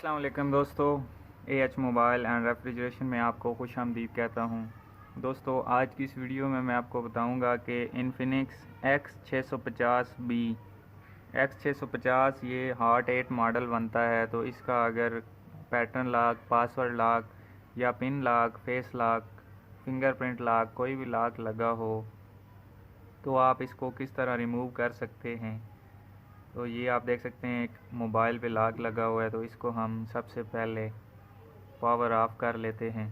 अस्सलाम वालेकुम दोस्तों, एएच मोबाइल एंड रेफ्रिजरेशन में आपको खुश आमदीद कहता हूँ। दोस्तों, आज की इस वीडियो में मैं आपको बताऊँगा कि इन्फिनिक्स X650B X650 ये हार्ट 8 मॉडल बनता है। तो इसका अगर पैटर्न लॉक, पासवर्ड लॉक या pin lock, face lock, fingerprint lock, कोई भी लॉक लगा हो तो आप इसको किस तरह रिमूव कर सकते हैं। तो ये आप देख सकते हैं एक मोबाइल पे लॉक लगा हुआ है। तो इसको हम सबसे पहले पावर ऑफ कर लेते हैं।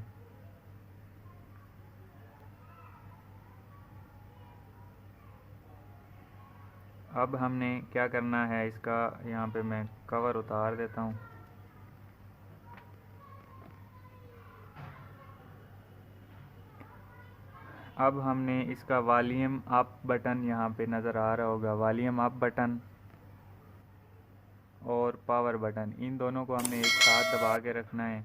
अब हमने क्या करना है, इसका यहाँ पे मैं कवर उतार देता हूँ। अब हमने इसका वॉल्यूम अप बटन यहाँ पे नज़र आ रहा होगा, वॉल्यूम अप बटन और पावर बटन, इन दोनों को हमने एक साथ दबा के रखना है।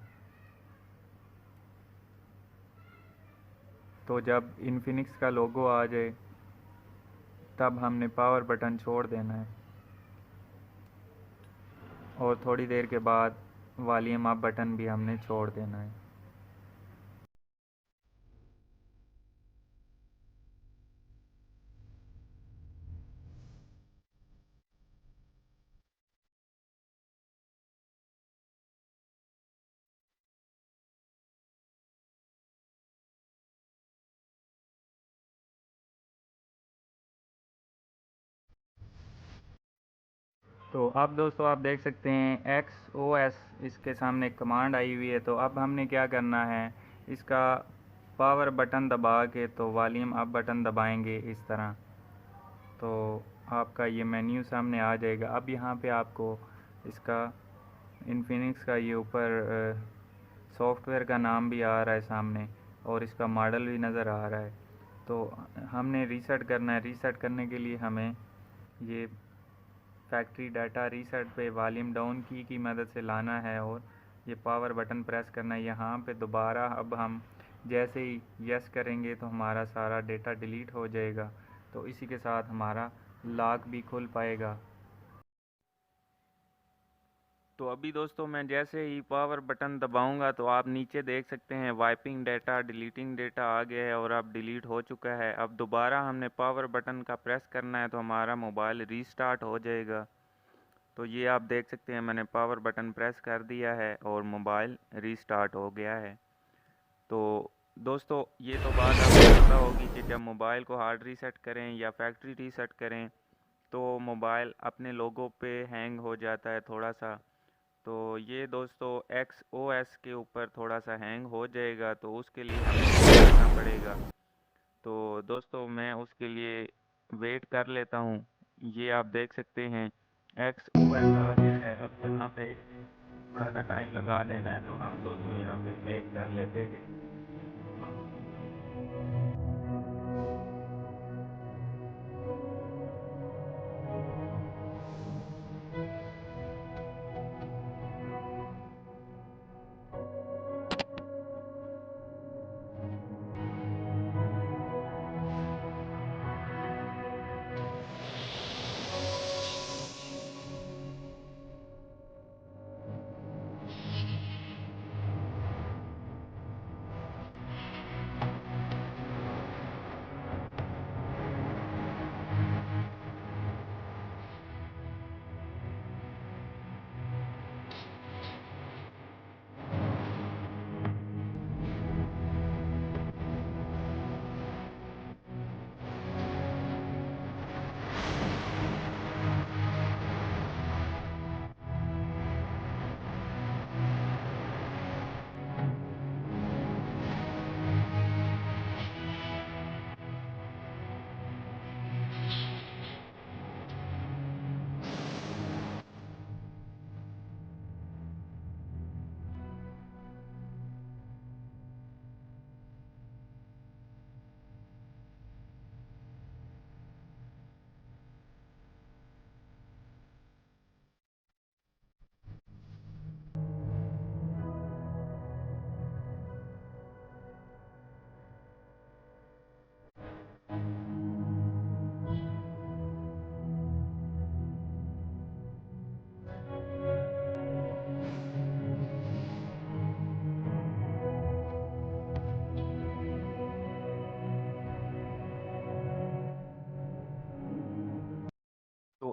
तो जब इन्फिनिक्स का लोगो आ जाए तब हमने पावर बटन छोड़ देना है और थोड़ी देर के बाद वॉल्यूम अप बटन भी हमने छोड़ देना है। तो अब दोस्तों आप देख सकते हैं XOS इसके सामने कमांड आई हुई है। तो अब हमने क्या करना है, इसका पावर बटन दबा के तो वॉल्यूम अप बटन दबाएंगे इस तरह, तो आपका ये मेन्यू सामने आ जाएगा। अब यहाँ पे आपको इसका इन्फिनिक्स का ये ऊपर सॉफ्टवेयर का नाम भी आ रहा है सामने और इसका मॉडल भी नज़र आ रहा है। तो हमने रीसेट करना है। रीसेट करने के लिए हमें ये फैक्ट्री डाटा रीसेट पे वॉल्यूम डाउन की मदद से लाना है और ये पावर बटन प्रेस करना है। यहाँ पे दोबारा अब हम जैसे ही यस करेंगे तो हमारा सारा डेटा डिलीट हो जाएगा। तो इसी के साथ हमारा लॉक भी खुल पाएगा। तो अभी दोस्तों मैं जैसे ही पावर बटन दबाऊंगा तो आप नीचे देख सकते हैं वाइपिंग डेटा, डिलीटिंग डेटा आ गया है और अब डिलीट हो चुका है। अब दोबारा हमने पावर बटन का प्रेस करना है तो हमारा मोबाइल रीस्टार्ट हो जाएगा। तो ये आप देख सकते हैं मैंने पावर बटन प्रेस कर दिया है और मोबाइल रीस्टार्ट हो गया है। तो दोस्तों ये तो बात आपको पता होगी कि जब मोबाइल को हार्ड रीसेट करें या फैक्ट्री रीसेट करें तो मोबाइल अपने लोगों पे हैंग हो जाता है थोड़ा सा। तो ये दोस्तों XOS के ऊपर थोड़ा सा हैंग हो जाएगा, तो उसके लिए हमें वेट करना पड़ेगा। तो दोस्तों मैं उसके लिए वेट कर लेता हूँ। ये आप देख सकते हैं XOS आ गया है। अब यहाँ पे थोड़ा सा टाइम लगा देना है, तो हम दोस्तों यहाँ पे वेट कर लेते हैं।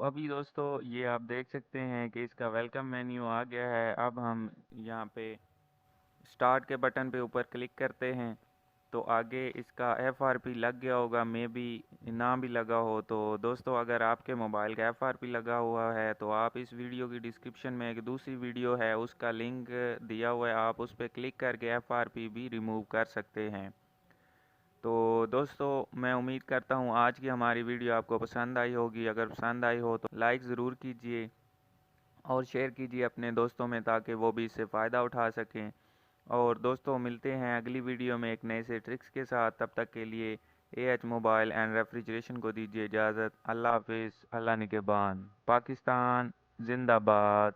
अभी दोस्तों ये आप देख सकते हैं कि इसका वेलकम मेन्यू आ गया है। अब हम यहाँ पे स्टार्ट के बटन पे ऊपर क्लिक करते हैं तो आगे इसका FRP लग गया होगा, मे बी ना भी लगा हो। तो दोस्तों अगर आपके मोबाइल का FRP लगा हुआ है तो आप इस वीडियो की डिस्क्रिप्शन में एक दूसरी वीडियो है उसका लिंक दिया हुआ है, आप उस पर क्लिक करके FRP भी रिमूव कर सकते हैं। तो दोस्तों मैं उम्मीद करता हूँ आज की हमारी वीडियो आपको पसंद आई होगी। अगर पसंद आई हो तो लाइक ज़रूर कीजिए और शेयर कीजिए अपने दोस्तों में ताकि वो भी इससे फ़ायदा उठा सकें। और दोस्तों मिलते हैं अगली वीडियो में एक नए से ट्रिक्स के साथ। तब तक के लिए AH मोबाइल एंड रेफ्रिजरेशन को दीजिए इजाज़त। अल्लाह हाफिज़। अल्लाह निगहबान। पाकिस्तान जिंदाबाद।